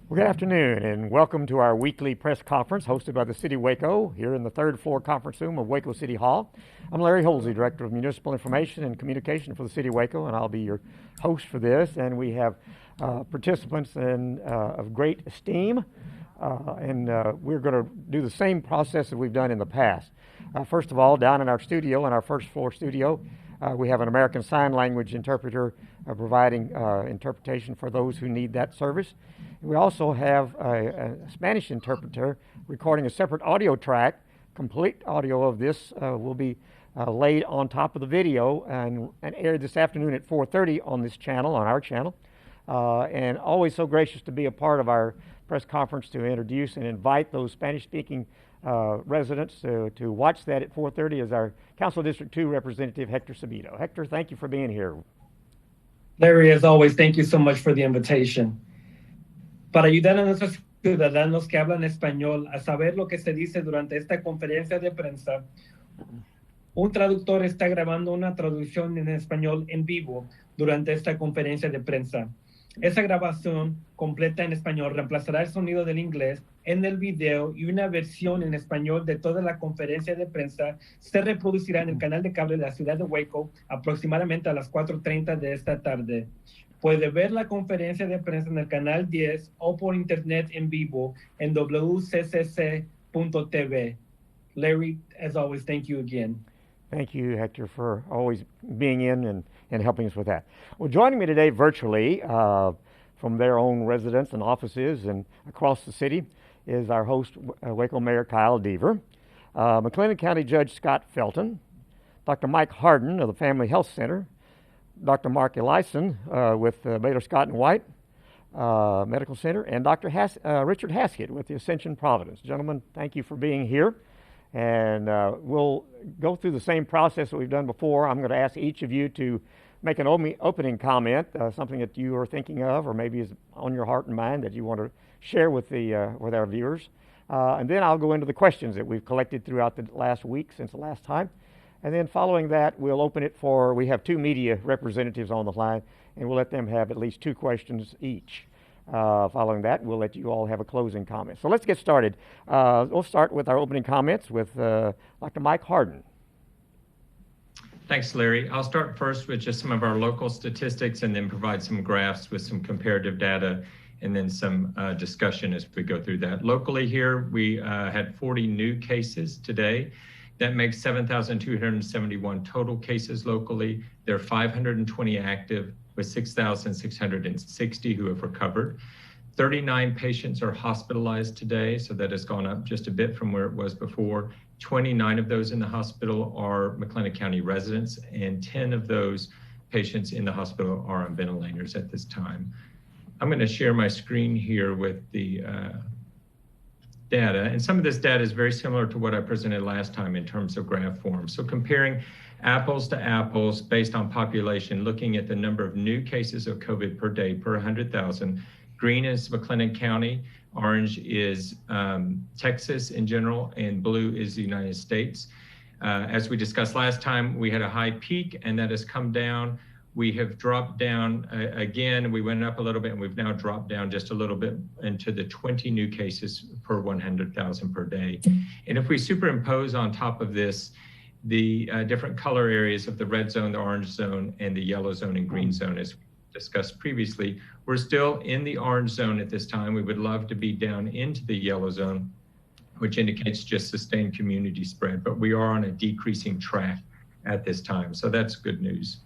Well, good afternoon, and welcome to our weekly press conference hosted by the City of Waco here in the third floor conference room of Waco City Hall. I'm Larry Holsey, Director of Municipal Information and Communication for the City of Waco, and I'll be your host for this. And we have participants of great esteem, and we're going to do the same process that we've done in the past. First of all, down in our studio, in our first floor studio, we have an American Sign Language interpreter providing interpretation for those who need that service. We also have a Spanish interpreter recording a separate audio track. Complete audio of this will be laid on top of the video and aired this afternoon at 4:30 on this channel, on our channel. And always so gracious to be a part of our press conference to introduce and invite those Spanish-speaking residents to watch that at 4:30 is our Council District 2 Representative Hector Sabito. Hector, thank you for being here. Larry, as always, thank you so much for the invitation. Para ayudar a nuestros ciudadanos que hablan español a saber lo que se dice durante esta conferencia de prensa, un traductor está grabando una traducción en español en vivo durante esta conferencia de prensa. Esa grabación completa en español reemplazará el sonido del inglés en el video y una versión en español de toda la conferencia de prensa se reproducirá en el canal de cable de la ciudad de Waco aproximadamente a las 4:30 de esta tarde. Puede ver la conferencia de prensa en el canal 10 o por internet en vivo en wccc.tv. Larry, as always, thank you again. Thank you, Hector, for always being in and helping us with that. Well, joining me today virtually from their own residence and offices and across the city is our host, Waco Mayor Kyle Deaver, McLennan County Judge Scott Felton, Dr. Mike Harden of the Family Health Center, Dr. Mark Elison with Baylor Scott and White Medical Center, and Dr. Richard Haskin with the Ascension Providence. Gentlemen, thank you for being here. And we'll go through the same process that we've done before. I'm going to ask each of you to make an opening comment, something that you are thinking of or maybe is on your heart and mind that you want to share with our viewers. And then I'll go into the questions that we've collected throughout the last week since the last time. And then following that, we'll open it we have two media representatives on the line, and we'll let them have at least two questions each. Following that, we'll let you all have a closing comment. So let's get started. We'll start with our opening comments with Dr. Mike Harden. Thanks, Larry. I'll start first with just some of our local statistics and then provide some graphs with some comparative data and then some discussion as we go through that. Locally here, we had 40 new cases today. That makes 7,271 total cases locally. There are 520 active with 6,660 who have recovered. 39 patients are hospitalized today, so that has gone up just a bit from where it was before. 29 of those in the hospital are McLennan County residents, and 10 of those patients in the hospital are on ventilators at this time. I'm going to share my screen here with the data, and some of this data is very similar to what I presented last time in terms of graph form. So comparing apples to apples based on population, looking at the number of new cases of COVID per day per 100,000. Green is McLennan County, orange is Texas in general, and blue is the United States. As we discussed last time, we had a high peak and that has come down. We have dropped down again. We went up a little bit and we've now dropped down just a little bit into the 20 new cases per 100,000 per day. And if we superimpose on top of this, the different color areas of the red zone, the orange zone, and the yellow zone and green zone, as we discussed previously, we're still in the orange zone at this time. We would love to be down into the yellow zone, which indicates just sustained community spread, but we are on a decreasing track at this time. So that's good news.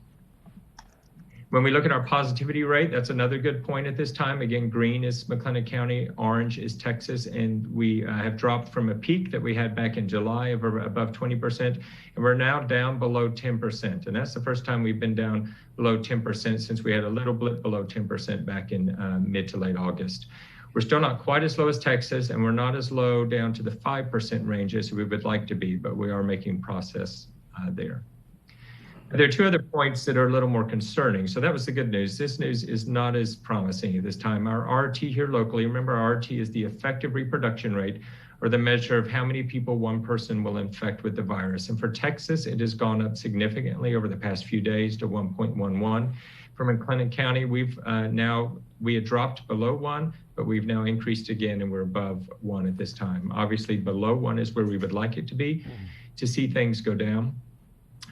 When we look at our positivity rate, that's another good point at this time. Again, green is McLennan County, orange is Texas, and we have dropped from a peak that we had back in July of above 20%, and we're now down below 10%. And that's the first time we've been down below 10% since we had a little blip below 10% back in mid to late August. We're still not quite as low as Texas, and we're not as low down to the 5% range as we would like to be, but we are making progress there. There are two other points that are a little more concerning. So that was the good news. This news is not as promising at this time. Our RT here locally, remember our RT is the effective reproduction rate, or the measure of how many people one person will infect with the virus. And for Texas, it has gone up significantly over the past few days to 1.11. from McLennan County. We had dropped below 1, but we've now increased again, and we're above 1 at this time. Obviously, below 1 is where we would like it to be to see things go down.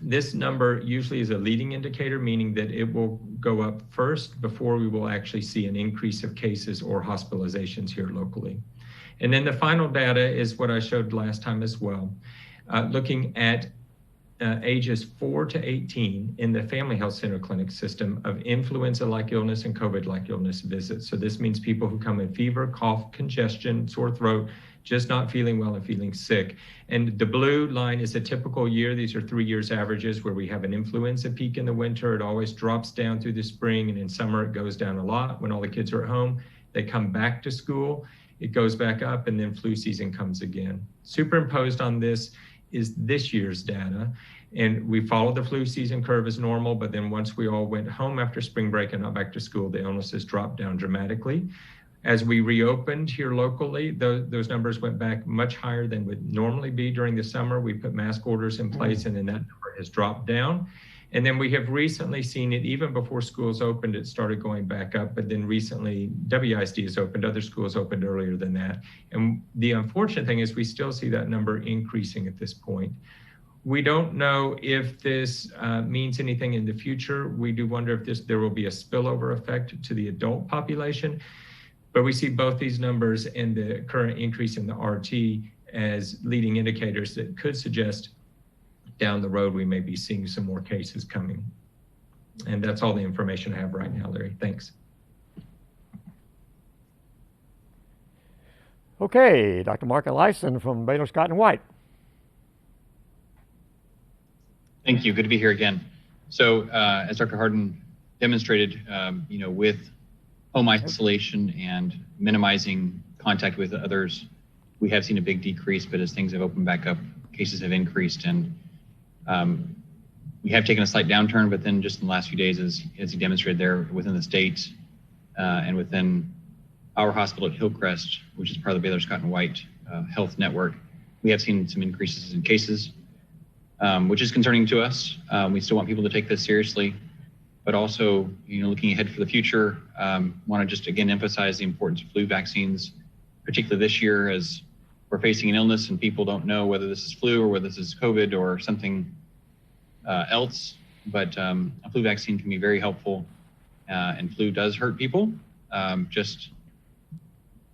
This number usually is a leading indicator, meaning that it will go up first before we will actually see an increase of cases or hospitalizations here locally. And then the final data is what I showed last time as well, looking at ages 4 to 18 in the Family Health Center clinic system of influenza-like illness and COVID-like illness visits. So this means people who come with fever, cough, congestion, sore throat, just not feeling well and feeling sick. And the blue line is a typical year. These are 3 years averages where we have an influenza peak in the winter. It always drops down through the spring, and in summer it goes down a lot. When all the kids are at home, they come back to school, it goes back up, and then flu season comes again. Superimposed on this is this year's data. And we followed the flu season curve as normal, but then once we all went home after spring break and not back to school, the illnesses dropped down dramatically. As we reopened here locally, those numbers went back much higher than would normally be during the summer. We put mask orders in place, and then that number has dropped down. And then we have recently seen it, even before schools opened, it started going back up. But then recently, WISD has opened, other schools opened earlier than that. And the unfortunate thing is we still see that number increasing at this point. We don't know if this means anything in the future. We do wonder if there will be a spillover effect to the adult population. But we see both these numbers and the current increase in the RT as leading indicators that could suggest down the road we may be seeing some more cases coming. And that's all the information I have right now, Larry. Thanks. Okay, Dr. Mark Elyson from Baylor Scott & White. Thank you. Good to be here again. So as Dr. Harden demonstrated, with home isolation and minimizing contact with others, we have seen a big decrease, but as things have opened back up, cases have increased, and we have taken a slight downturn, but then just in the last few days, as he demonstrated there within the state and within our hospital at Hillcrest, which is part of the Baylor Scott & White Health Network, we have seen some increases in cases, which is concerning to us. We still want people to take this seriously, but also, looking ahead for the future, want to just again emphasize the importance of flu vaccines, particularly this year as we're facing an illness and people don't know whether this is flu or whether this is COVID or something else. But a flu vaccine can be very helpful, and flu does hurt people. Just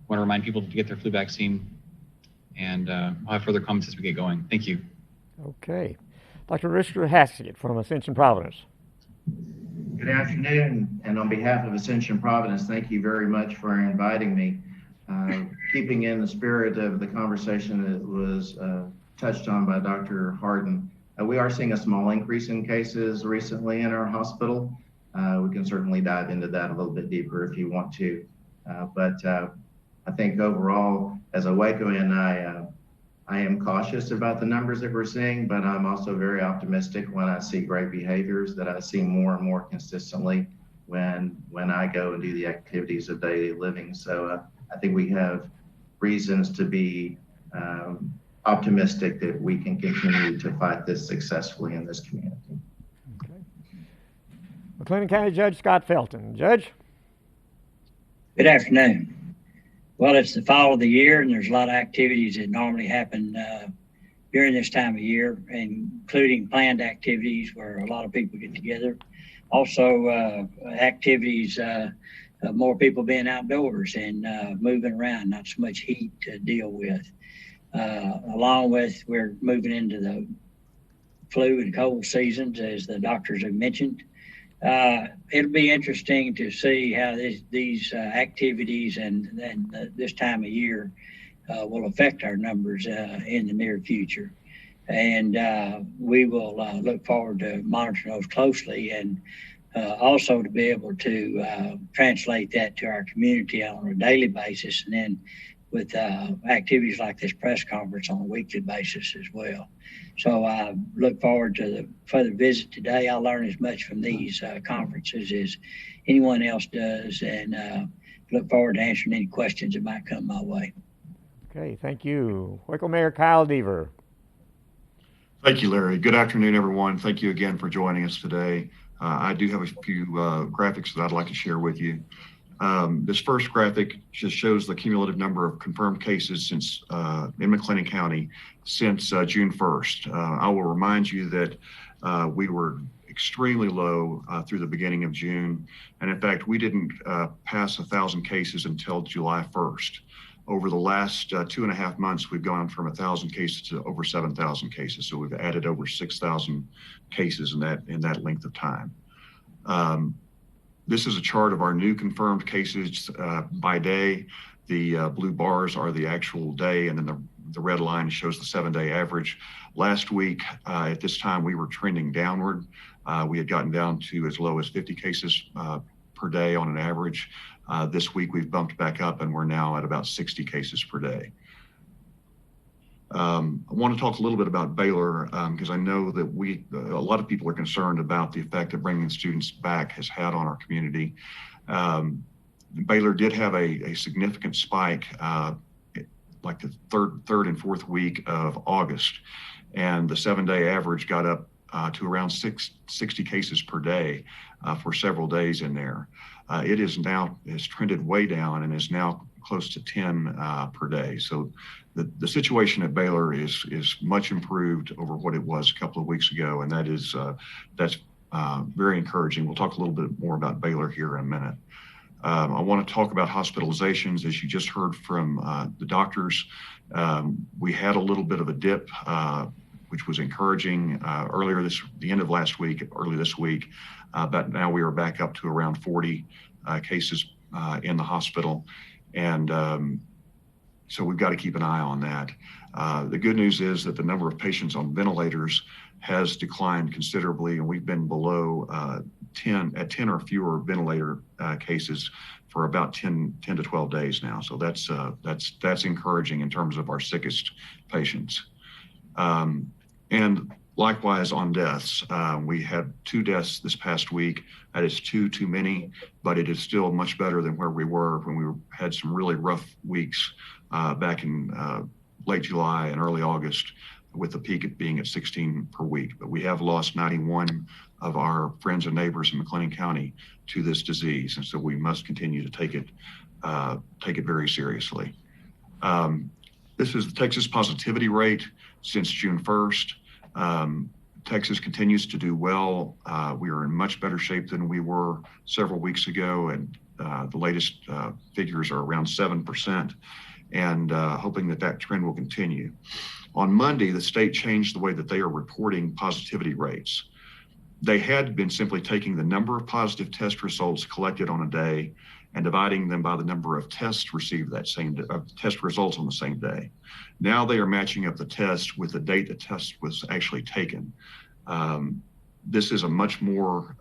want to remind people to get their flu vaccine, and I'll have further comments as we get going. Thank you. Okay. Dr. Richard Haskin from Ascension Providence. Good afternoon, and on behalf of Ascension Providence, thank you very much for inviting me. Keeping in the spirit of the conversation that was touched on by Dr. Harden, we are seeing a small increase in cases recently in our hospital. We can certainly dive into that a little bit deeper if you want to. But I think overall, as a Wacoan, I am cautious about the numbers that we're seeing, but I'm also very optimistic when I see great behaviors that I see more and more consistently when I go and do the activities of daily living. So I think we have reasons to be optimistic that we can continue to fight this successfully in this community. Okay. McLennan County Judge Scott Felton. Judge? Good afternoon. Well, it's the fall of the year, and there's a lot of activities that normally happen during this time of year, including planned activities where a lot of people get together. Also, activities, more people being outdoors and moving around, not so much heat to deal with. Along with, we're moving into the flu and cold seasons, as the doctors have mentioned. It'll be interesting to see how these activities and this time of year will affect our numbers in the near future. And we will look forward to monitoring those closely, and also to be able to translate that to our community on a daily basis, and then with activities like this press conference on a weekly basis as well. So I look forward to the further visit today. I'll learn as much from these conferences as anyone else does, and look forward to answering any questions that might come my way. Okay, thank you. Waco Mayor Kyle Deaver. Thank you, Larry. Good afternoon, everyone. Thank you again for joining us today. I do have a few graphics that I'd like to share with you. This first graphic just shows the cumulative number of confirmed cases since in McLennan County since June 1st. I will remind you that we were extremely low through the beginning of June. And in fact, we didn't pass 1,000 cases until July 1st. Over the last 2.5 months, we've gone from 1,000 cases to over 7,000 cases. So we've added over 6,000 cases in that length of time. This is a chart of our new confirmed cases by day. The blue bars are the actual day, and then the red line shows the 7-day average. Last week, at this time, we were trending downward. We had gotten down to as low as 50 cases per day on an average. This week, we've bumped back up, and we're now at about 60 cases per day. I want to talk a little bit about Baylor because I know that a lot of people are concerned about the effect that bringing students back has had on our community. Baylor did have a significant spike like the third and fourth week of August, and the 7-day average got up to around 60 cases per day for several days in there. It has trended way down and is now close to 10 per day. So the situation at Baylor is much improved over what it was a couple of weeks ago, and that's very encouraging. We'll talk a little bit more about Baylor here in a minute. I want to talk about hospitalizations. As you just heard from the doctors, we had a little bit of a dip, which was encouraging the end of last week, early this week, but now we are back up to around 40 cases in the hospital. And so we've got to keep an eye on that. The good news is that the number of patients on ventilators has declined considerably, and we've been below 10 or fewer ventilator cases for about 10 to 12 days now. So that's encouraging in terms of our sickest patients. And likewise on deaths, we had 2 deaths this past week. That is too many, but it is still much better than where we were when we had some really rough weeks back in late July and early August, with the peak being at 16 per week. But we have lost 91 of our friends and neighbors in McLennan County to this disease, and so we must continue to take it very seriously. This is the Texas positivity rate since June 1st. Texas continues to do well. We are in much better shape than we were several weeks ago, and the latest figures are around 7%, and hoping that trend will continue. On Monday, the state changed the way that they are reporting positivity rates. They had been simply taking the number of positive test results collected on a day and dividing them by the number of tests received that same day, test results on the same day. Now they are matching up the test with the date the test was actually taken. This is a much more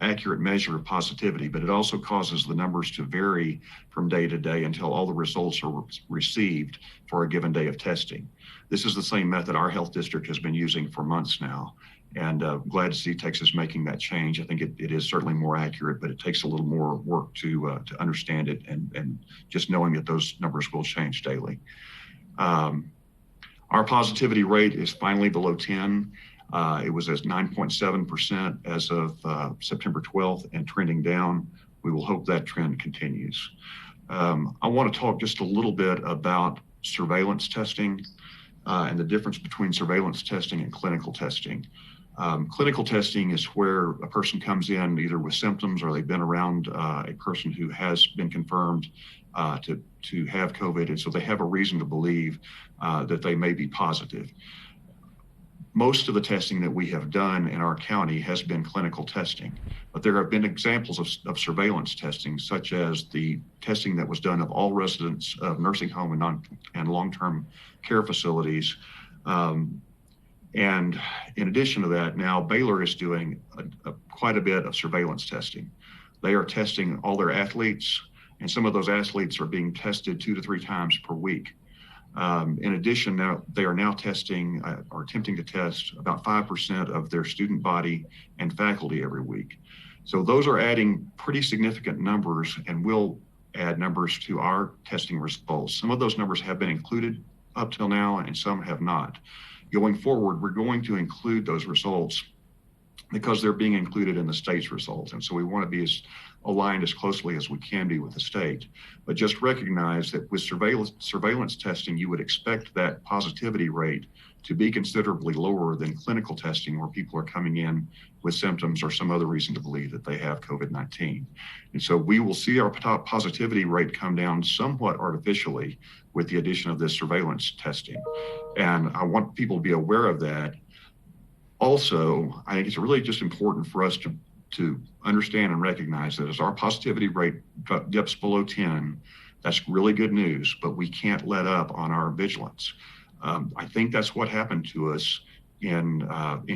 accurate measure of positivity, but it also causes the numbers to vary from day to day until all the results are received for a given day of testing. This is the same method our health district has been using for months now, and glad to see Texas making that change. I think it is certainly more accurate, but it takes a little more work to understand it and just knowing that those numbers will change daily. Our positivity rate is finally below 10. It was at 9.7% as of September 12th and trending down. We will hope that trend continues. I want to talk just a little bit about surveillance testing and the difference between surveillance testing and clinical testing. Clinical testing is where a person comes in either with symptoms or they've been around a person who has been confirmed to have COVID, and so they have a reason to believe that they may be positive. Most of the testing that we have done in our county has been clinical testing, but there have been examples of surveillance testing, such as the testing that was done of all residents of nursing home and long-term care facilities. And in addition to that, now Baylor is doing quite a bit of surveillance testing. They are testing all their athletes, and some of those athletes are being tested 2 to 3 times per week. In addition, now they are now testing or attempting to test about 5% of their student body and faculty every week. So those are adding pretty significant numbers and will add numbers to our testing results. Some of those numbers have been included up till now and some have not. Going forward, we're going to include those results because they're being included in the state's results. And so we want to be as aligned as closely as we can be with the state. But just recognize that with surveillance testing, you would expect that positivity rate to be considerably lower than clinical testing, where people are coming in with symptoms or some other reason to believe that they have COVID-19. And so we will see our positivity rate come down somewhat artificially with the addition of this surveillance testing. And I want people to be aware of that. Also, I think it's really just important for us to understand and recognize that as our positivity rate dips below 10, that's really good news, but we can't let up on our vigilance. I think that's what happened to us in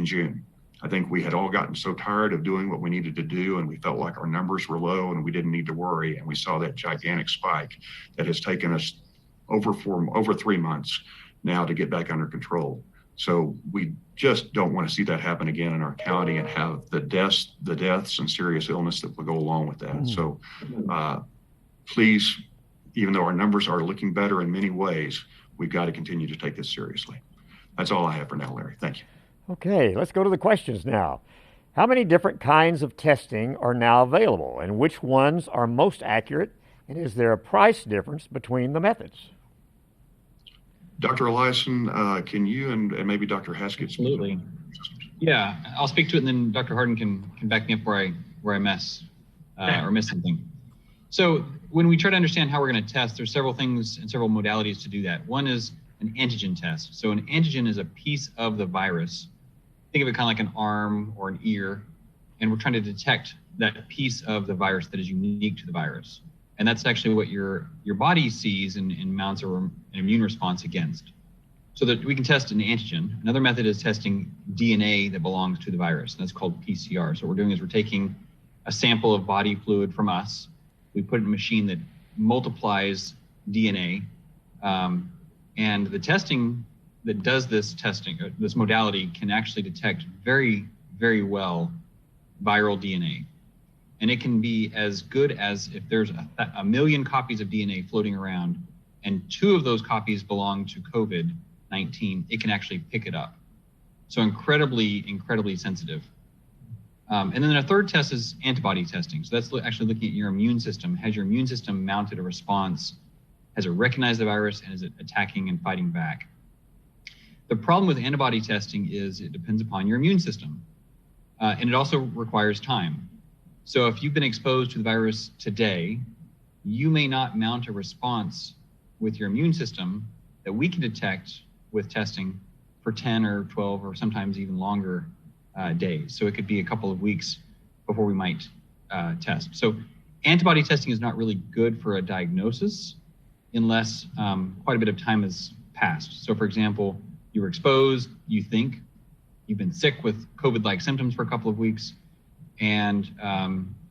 June. I think we had all gotten so tired of doing what we needed to do, and we felt like our numbers were low and we didn't need to worry. And we saw that gigantic spike that has taken us over 3 months now to get back under control. So we just don't want to see that happen again in our county and have the deaths and serious illness that will go along with that. So please, even though our numbers are looking better in many ways, we've got to continue to take this seriously. That's all I have for now, Larry. Thank you. Okay, let's go to the questions now. How many different kinds of testing are now available, and which ones are most accurate? And is there a price difference between the methods? Dr. Eliason, can you and maybe Dr. Haskin? Absolutely. Yeah, I'll speak to it, and then Dr. Harden can back me up where I miss something. So when we try to understand how we're going to test, there's several things and several modalities to do that. One is an antigen test. So an antigen is a piece of the virus. Think of it kind of like an arm or an ear, and we're trying to detect that piece of the virus that is unique to the virus. And that's actually what your body sees and mounts an immune response against. So that we can test an antigen. Another method is testing DNA that belongs to the virus, and that's called PCR. So what we're doing is we're taking a sample of body fluid from us, we put it in a machine that multiplies DNA, and the testing that does this testing, this modality, can actually detect very, very well viral DNA. And it can be as good as if there's a million copies of DNA floating around and 2 of those copies belong to COVID-19, it can actually pick it up. So incredibly, incredibly sensitive. And then a third test is antibody testing. So that's actually looking at your immune system. Has your immune system mounted a response? Has it recognized the virus, and is it attacking and fighting back? The problem with antibody testing is it depends upon your immune system. And it also requires time. So if you've been exposed to the virus today, you may not mount a response with your immune system that we can detect with testing for 10 or 12 or sometimes even longer days. So it could be a couple of weeks before we might test. So antibody testing is not really good for a diagnosis unless quite a bit of time has passed. So for example, you were exposed, you think you've been sick with COVID-like symptoms for a couple of weeks, and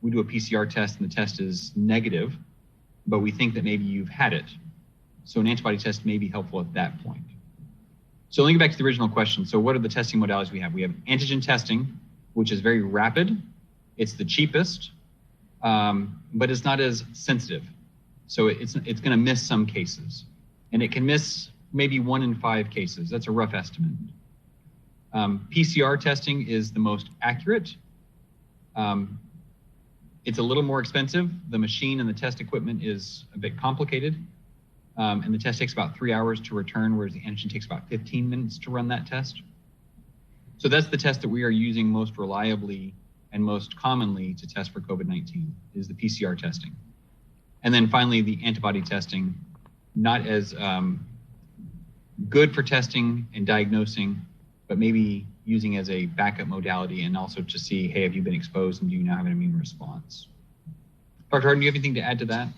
we do a PCR test and the test is negative, but we think that maybe you've had it. So an antibody test may be helpful at that point. So let me get back to the original question. So what are the testing modalities we have? We have antigen testing, which is very rapid. It's the cheapest, but it's not as sensitive. So it's going to miss some cases, and it can miss maybe 1 in 5 cases. That's a rough estimate. PCR testing is the most accurate. It's a little more expensive. The machine and the test equipment is a bit complicated. And the test takes about 3 hours to return, whereas the antigen takes about 15 minutes to run that test. So that's the test that we are using most reliably and most commonly to test for COVID-19 is the PCR testing. And then finally, the antibody testing, not as good for testing and diagnosing, but maybe using as a backup modality and also to see, hey, have you been exposed and do you now have an immune response? Dr. Harden, do you have anything to add to that?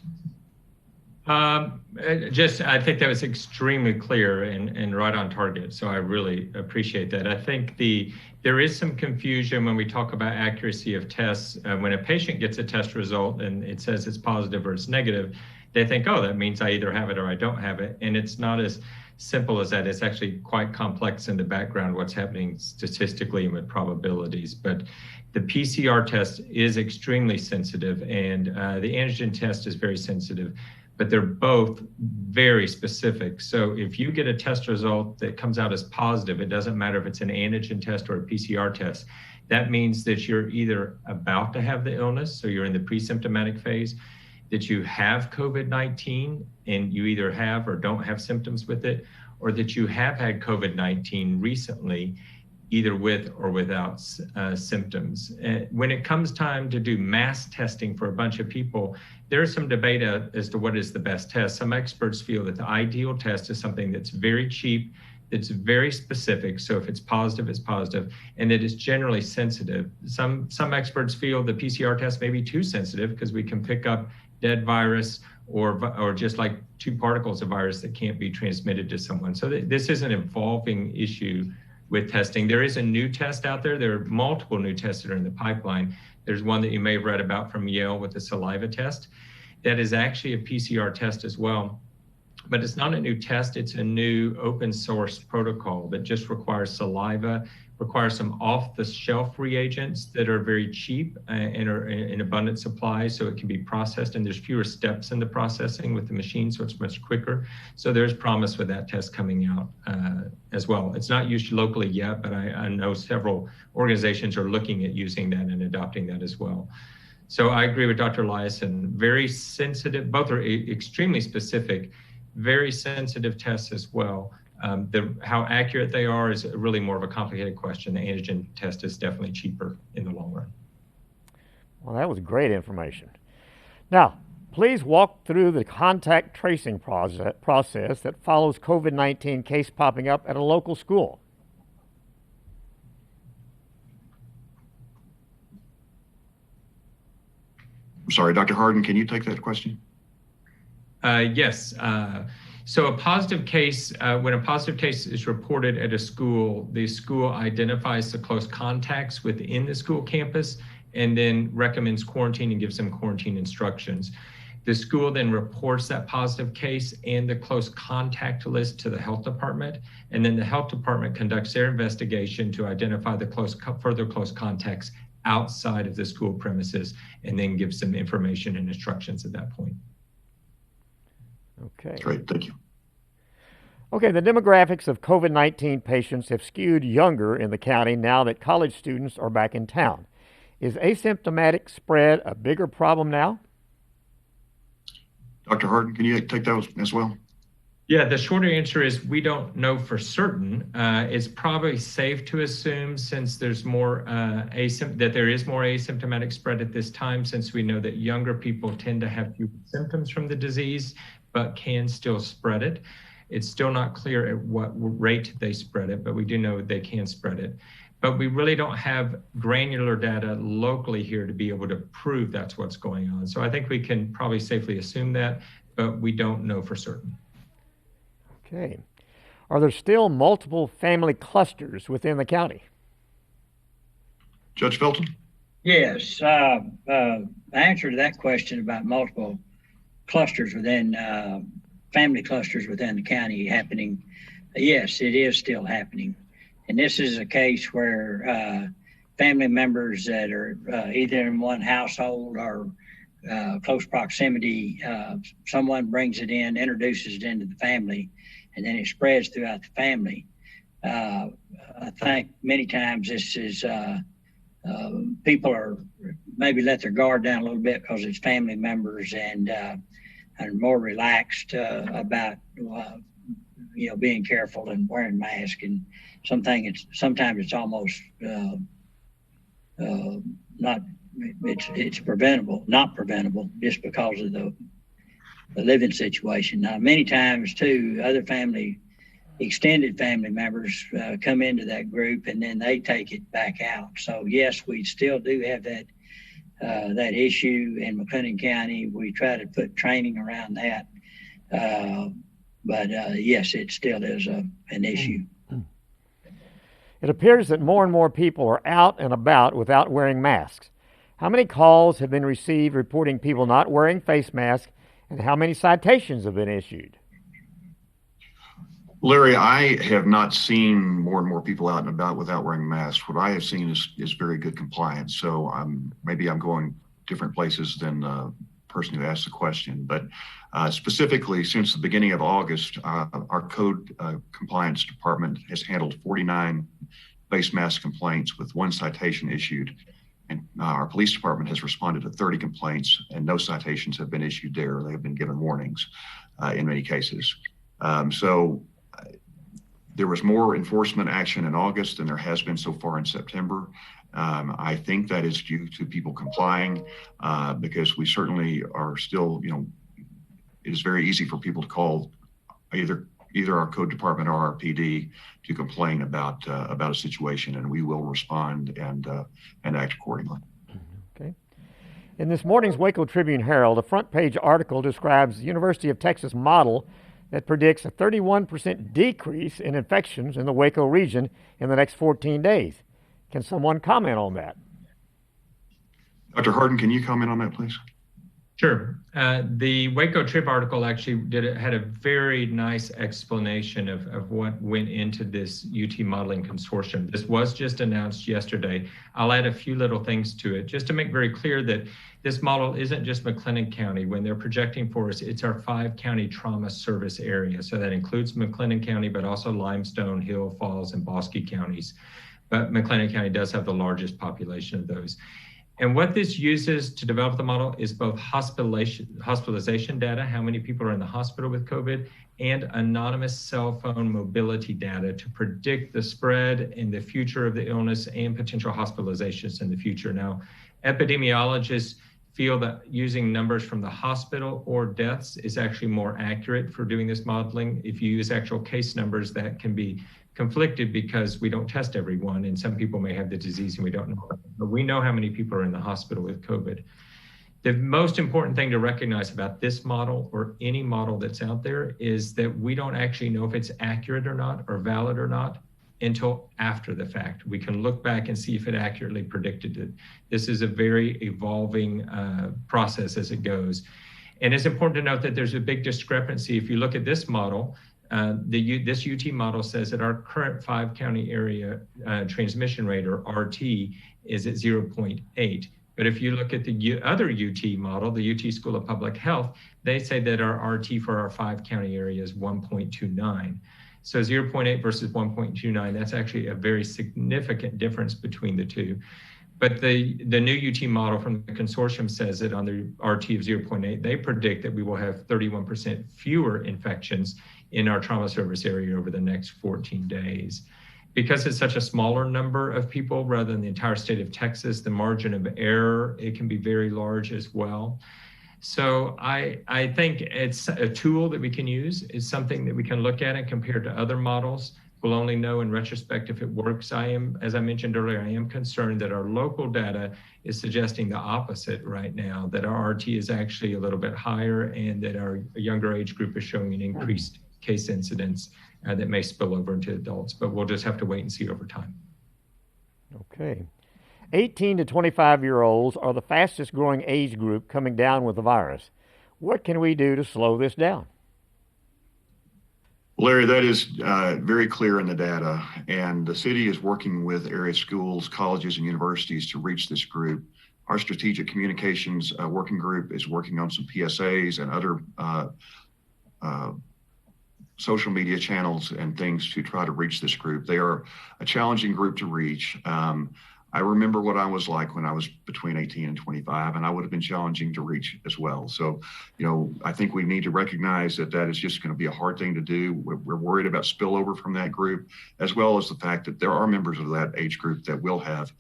I think that was extremely clear and right on target. So I really appreciate that. I think there is some confusion when we talk about accuracy of tests. When a patient gets a test result and it says it's positive or it's negative, they think, oh, that means I either have it or I don't have it. And it's not as simple as that. It's actually quite complex in the background, what's happening statistically and with probabilities. But the PCR test is extremely sensitive, and the antigen test is very sensitive, but they're both very specific. So if you get a test result that comes out as positive, it doesn't matter if it's an antigen test or a PCR test, That means that you're either about to have the illness, so you're in the pre-symptomatic phase, that you have COVID-19 and you either have or don't have symptoms with it, or that you have had COVID-19 recently, either with or without symptoms. When it comes time to do mass testing for a bunch of people, there is some debate as to what is the best test. Some experts feel that the ideal test is something that's very cheap, that's very specific. So if it's positive, it's positive, and that is generally sensitive. Some experts feel the PCR test may be too sensitive because we can pick up dead virus or just like 2 particles of virus that can't be transmitted to someone. So this is an evolving issue with testing. There is a new test out there. There are multiple new tests that are in the pipeline. There's one that you may have read about from Yale with the saliva test. That is actually a PCR test as well. But it's not a new test, it's a new open source protocol that just requires saliva, requires some off-the-shelf reagents that are very cheap and are in abundant supply, so it can be processed, and there's fewer steps in the processing with the machine, so it's much quicker. So there's promise with that test coming out as well. It's not used locally yet, but I know several organizations are looking at using that and adopting that as well. So I agree with Dr. Eliason, very sensitive, both are extremely specific, very sensitive tests as well. How accurate they are is really more of a complicated question. The antigen test is definitely cheaper in the long run. Well, that was great information. Now, please walk through the contact tracing process that follows COVID-19 case popping up at a local school. I'm sorry, Dr. Harden, can you take that question? Yes. So a positive case, when a positive case is reported at a school, the school identifies the close contacts within the school campus and then recommends quarantine and gives them quarantine instructions. The school then reports that positive case and the close contact list to the health department, and then the health department conducts their investigation to identify the further close contacts outside of the school premises and then gives them information and instructions at that point. Okay. Great, thank you. Okay, the demographics of COVID-19 patients have skewed younger in the county now that college students are back in town. Is asymptomatic spread a bigger problem now? Dr. Harden, can you take that as well? Yeah, the shorter answer is we don't know for certain. It's probably safe to assume, since there's more that there is more asymptomatic spread at this time, since we know that younger people tend to have fewer symptoms from the disease, but can still spread it. It's still not clear at what rate they spread it, but we do know they can spread it. But we really don't have granular data locally here to be able to prove that's what's going on. So I think we can probably safely assume that, but we don't know for certain. Okay. Are there still multiple family clusters within the county? Judge Felton? Yes. Answer to that question about multiple clusters within family clusters within the county happening, yes, it is still happening. And this is a case where family members that are either in one household or close proximity, someone brings it in, introduces it into the family, and then it spreads throughout the family. I think many times this is people are maybe let their guard down a little bit because it's family members and more relaxed about being careful and wearing masks. And sometimes it's almost it's preventable, not preventable, just because of the living situation. Now, many times too, other extended family members come into that group and then they take it back out. So yes, we still do have that issue in McLennan County. We try to put training around that. But yes, it still is an issue. It appears that more and more people are out and about without wearing masks. How many calls have been received reporting people not wearing face masks, and how many citations have been issued? Larry, I have not seen more and more people out and about without wearing masks. What I have seen is very good compliance. So maybe I'm going different places than the person who asked the question. But specifically, since the beginning of August, our code compliance department has handled 49 face mask complaints with 1 citation issued. And our police department has responded to 30 complaints, and no citations have been issued there. They have been given warnings in many cases. There was more enforcement action in August than there has been so far in September. I think that is due to people complying because we certainly are still, it is very easy for people to call either our code department or our PD to complain about a situation, and we will respond and act accordingly. Okay. In this morning's Waco Tribune Herald, a front page article describes the University of Texas model that predicts a 31% decrease in infections in the Waco region in the next 14 days. Can someone comment on that? Dr. Harden, can you comment on that, please? Sure. The Waco Trib article actually had a very nice explanation of what went into this UT modeling consortium. This was just announced yesterday. I'll add a few little things to it just to make very clear that this model isn't just McLennan County. When they're projecting for us, it's our 5-county trauma service area. So that includes McLennan County, but also Limestone, Hill, Falls, and Bosque counties. But McLennan County does have the largest population of those. And what this uses to develop the model is both hospitalization data, how many people are in the hospital with COVID, and anonymous cell phone mobility data to predict the spread in the future of the illness and potential hospitalizations in the future. Now, epidemiologists feel that using numbers from the hospital or deaths is actually more accurate for doing this modeling. If you use actual case numbers, that can be conflicted because we don't test everyone, and some people may have the disease and we don't know. But we know how many people are in the hospital with COVID. The most important thing to recognize about this model or any model that's out there is that we don't actually know if it's accurate or not or valid or not until after the fact. We can look back and see if it accurately predicted it. This is a very evolving process as it goes. And it's important to note that there's a big discrepancy. If you look at this model, this UT model says that our current 5-county area transmission rate, or RT, is at 0.8. But if you look at the other UT model, the UT School of Public Health, they say that our RT for our 5-county area is 1.29. So 0.8 versus 1.29, that's actually a very significant difference between the two. But the new UT model from the consortium says that on the RT of 0.8, they predict that we will have 31% fewer infections in our trauma service area over the next 14 days. Because it's such a smaller number of people rather than the entire state of Texas, the margin of error, it can be very large as well. So I think it's a tool that we can use. It's something that we can look at and compare to other models. We'll only know in retrospect if it works. As I mentioned earlier, I am concerned that our local data is suggesting the opposite right now, that our RT is actually a little bit higher and that our younger age group is showing an increased case incidence that may spill over into adults, but we'll just have to wait and see over time. Okay. 18 to 25-year-olds are the fastest growing age group coming down with the virus. What can we do to slow this down? Larry, that is very clear in the data, and the city is working with area schools, colleges, and universities to reach this group. Our strategic communications working group is working on some PSAs and other social media channels and things to try to reach this group. They are a challenging group to reach. I remember what I was like when I was between 18 and 25, and I would have been challenging to reach as well. So, I think we need to recognize that that is just going to be a hard thing to do. We're worried about spillover from that group, as well as the fact that there are members of that age group that will have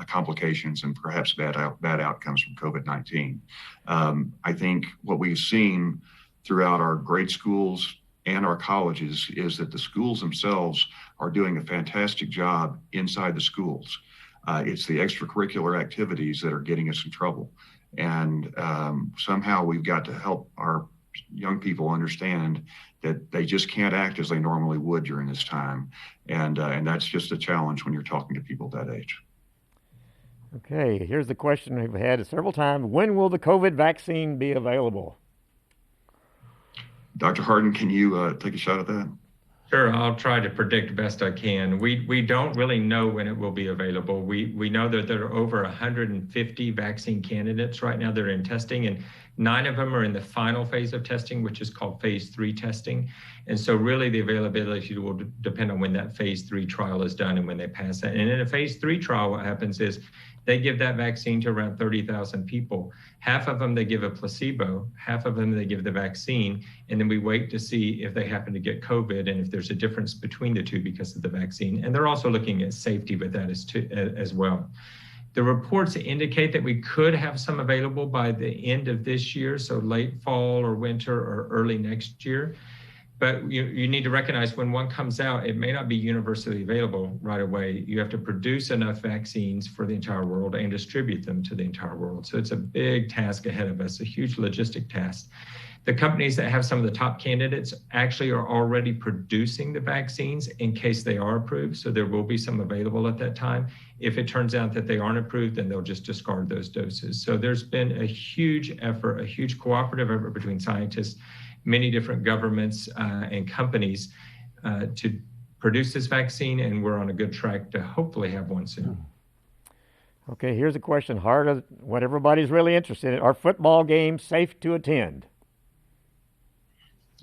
complications and perhaps bad outcomes from COVID-19. I think what we've seen throughout our grade schools and our colleges is that the schools themselves are doing a fantastic job inside the schools. It's the extracurricular activities that are getting us in trouble. And somehow we've got to help our young people understand that they just can't act as they normally would during this time. And that's just a challenge when you're talking to people that age. Okay, here's the question we've had several times. When will the COVID vaccine be available? Dr. Harden, can you take a shot at that? Sure, I'll try to predict best I can. We don't really know when it will be available. We know that there are over 150 vaccine candidates right now that are in testing, and 9 of them are in the final phase of testing, which is called phase 3 testing. And so really the availability will depend on when that phase 3 trial is done and when they pass that. And in a phase 3 trial, what happens is they give that vaccine to around 30,000 people. Half of them, they give a placebo, half of them, they give the vaccine, and then we wait to see if they happen to get COVID and if there's a difference between the two because of the vaccine. And they're also looking at safety with that as well. The reports indicate that we could have some available by the end of this year, so late fall or winter or early next year. But you need to recognize when one comes out, it may not be universally available right away. You have to produce enough vaccines for the entire world and distribute them to the entire world. So it's a big task ahead of us, a huge logistic task. The companies that have some of the top candidates actually are already producing the vaccines in case they are approved. So there will be some available at that time. If it turns out that they aren't approved, then they'll just discard those doses. So there's been a huge effort, a huge cooperative effort between scientists, many different governments and companies to produce this vaccine, and we're on a good track to hopefully have one soon. Okay, here's a question, hard as what everybody's really interested in. Are football games safe to attend?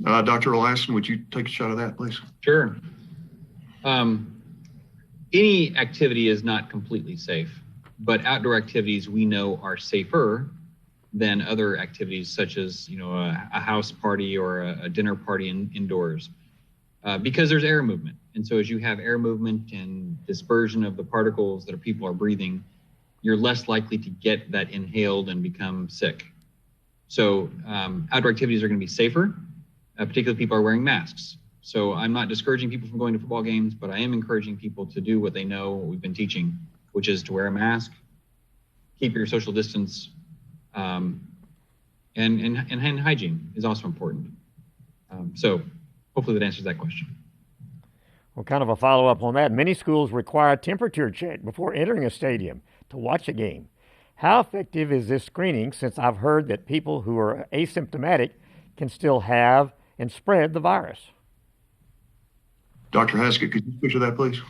Dr. Eliason, would you take a shot at that, please? Sure. Any activity is not completely safe, but outdoor activities we know are safer than other activities such as, a house party or a dinner party indoors, because there's air movement. And so as you have air movement and dispersion of the particles that people are breathing, you're less likely to get that inhaled and become sick. So outdoor activities are going to be safer, particularly people are wearing masks. So I'm not discouraging people from going to football games, but I am encouraging people to do what they know, what we've been teaching, which is to wear a mask, keep your social distance, and hand hygiene is also important. So hopefully that answers that question. Well, kind of a follow-up on that. Many schools require a temperature check before entering a stadium to watch a game. How effective is this screening, since I've heard that people who are asymptomatic can still have and spread the virus? Dr. Haskin, could you speak to that, please?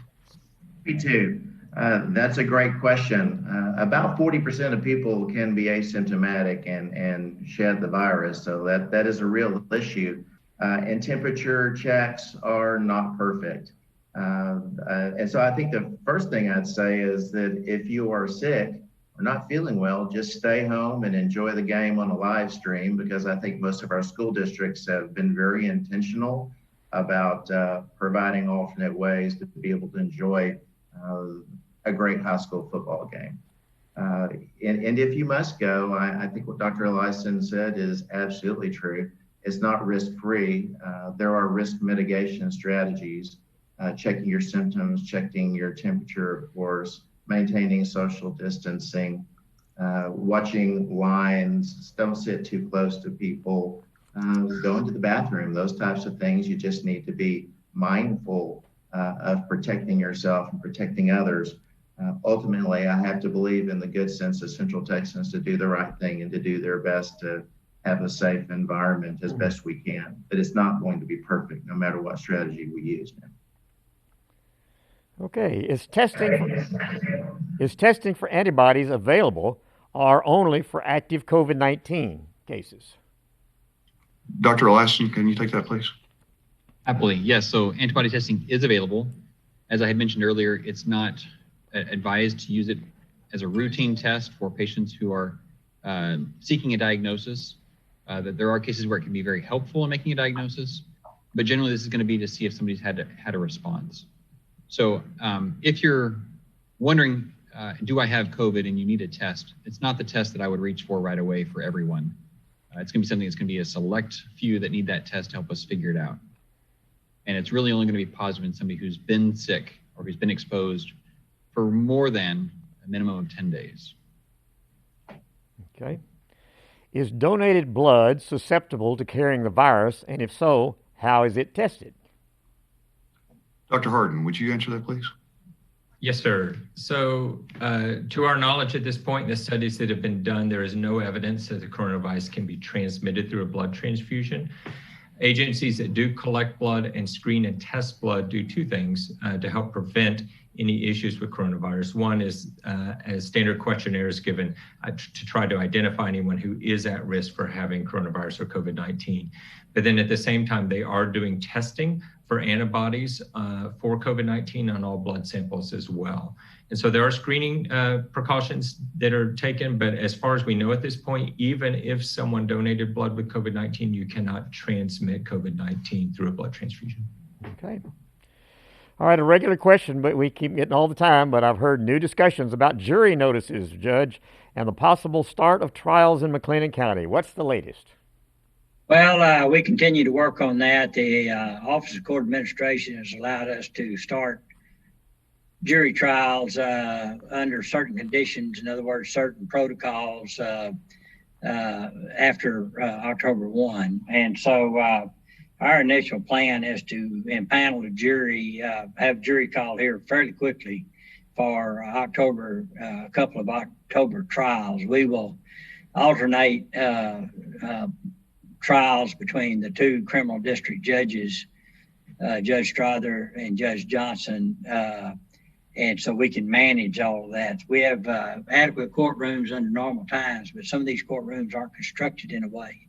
Me too. That's a great question. About 40% of people can be asymptomatic and shed the virus, so that is a real issue. And temperature checks are not perfect. And so I think the first thing I'd say is that if you are sick or not feeling well, just stay home and enjoy the game on a live stream, because I think most of our school districts have been very intentional about providing alternate ways to be able to enjoy a great high school football game. And if you must go, I think what Dr. Eliason said is absolutely true. It's not risk-free. There are risk mitigation strategies, checking your symptoms, checking your temperature, of course, maintaining social distancing, watching lines, don't sit too close to people, go into the bathroom, those types of things. You just need to be mindful of protecting yourself and protecting others. Ultimately, I have to believe in the good sense of Central Texans to do the right thing and to do their best to have a safe environment as best we can. But it's not going to be perfect, no matter what strategy we use now. Okay, is testing for antibodies available or only for active COVID-19 cases? Dr. Eliason, can you take that, please? Happily, yes. So antibody testing is available. As I had mentioned earlier, it's not advised to use it as a routine test for patients who are seeking a diagnosis. That there are cases where it can be very helpful in making a diagnosis, but generally this is going to be to see if somebody's had a response. So if you're wondering, do I have COVID and you need a test, it's not the test that I would reach for right away for everyone. It's going to be something that's going to be a select few that need that test to help us figure it out. And it's really only going to be positive in somebody who's been sick or who's been exposed for more than a minimum of 10 days. Okay. Is donated blood susceptible to carrying the virus? And if so, how is it tested? Dr. Harden, would you answer that, please? Yes, sir. So to our knowledge at this point, in the studies that have been done, there is no evidence that the coronavirus can be transmitted through a blood transfusion. Agencies that do collect blood and screen and test blood do two things to help prevent any issues with coronavirus. One is a standard questionnaire is given to try to identify anyone who is at risk for having coronavirus or COVID-19. But then at the same time, they are doing testing for antibodies for COVID-19 on all blood samples as well. And so there are screening precautions that are taken, but as far as we know at this point, even if someone donated blood with COVID-19, you cannot transmit COVID-19 through a blood transfusion. Okay. All right, a regular question, but we keep getting all the time, but I've heard new discussions about jury notices, Judge, and the possible start of trials in McLennan County. What's the latest? Well, we continue to work on that. The Office of Court Administration has allowed us to start jury trials under certain conditions, in other words, certain protocols after October 1. And so our initial plan is to impanel a jury, have jury called here fairly quickly for October, a couple of October trials. We will alternate trials between the two criminal district judges, Judge Strother and Judge Johnson, and so we can manage all of that. We have adequate courtrooms under normal times, but some of these courtrooms aren't constructed in a way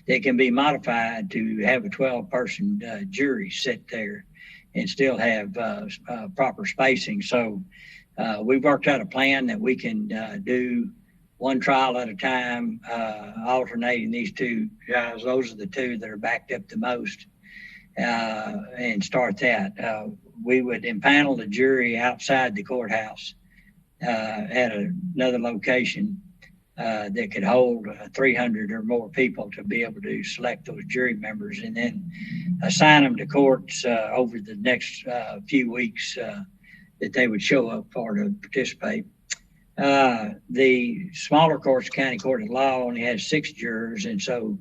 that can be modified to have a 12-person jury sit there and still have proper spacing. So we've worked out a plan that we can do one trial at a time, alternating these two trials. Those are the two that are backed up the most, and start that. We would impanel the jury outside the courthouse at another location that could hold 300 or more people to be able to select those jury members, and then assign them to courts over the next few weeks that they would show up for to participate. The smaller courts, County Court of Law, only has 6 jurors, and so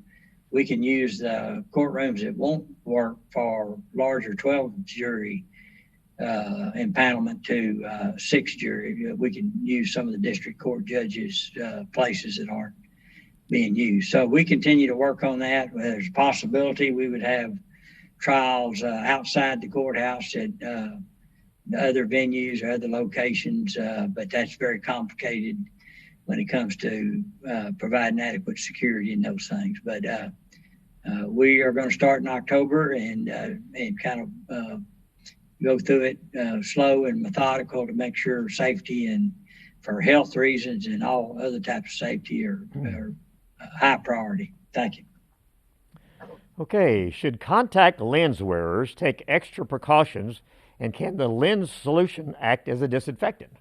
we can use the courtrooms that won't work for larger 12 jury impanelment to 6 jury. We can use some of the district court judges' places that aren't being used. So we continue to work on that. There's a possibility we would have trials outside the courthouse at other venues or other locations, but that's very complicated when it comes to providing adequate security and those things. But we are going to start in October and kind of go through it slow and methodical to make sure safety and for health reasons and all other types of safety are high priority. Thank you. Okay, should contact lens wearers take extra precautions, and can the lens solution act as a disinfectant?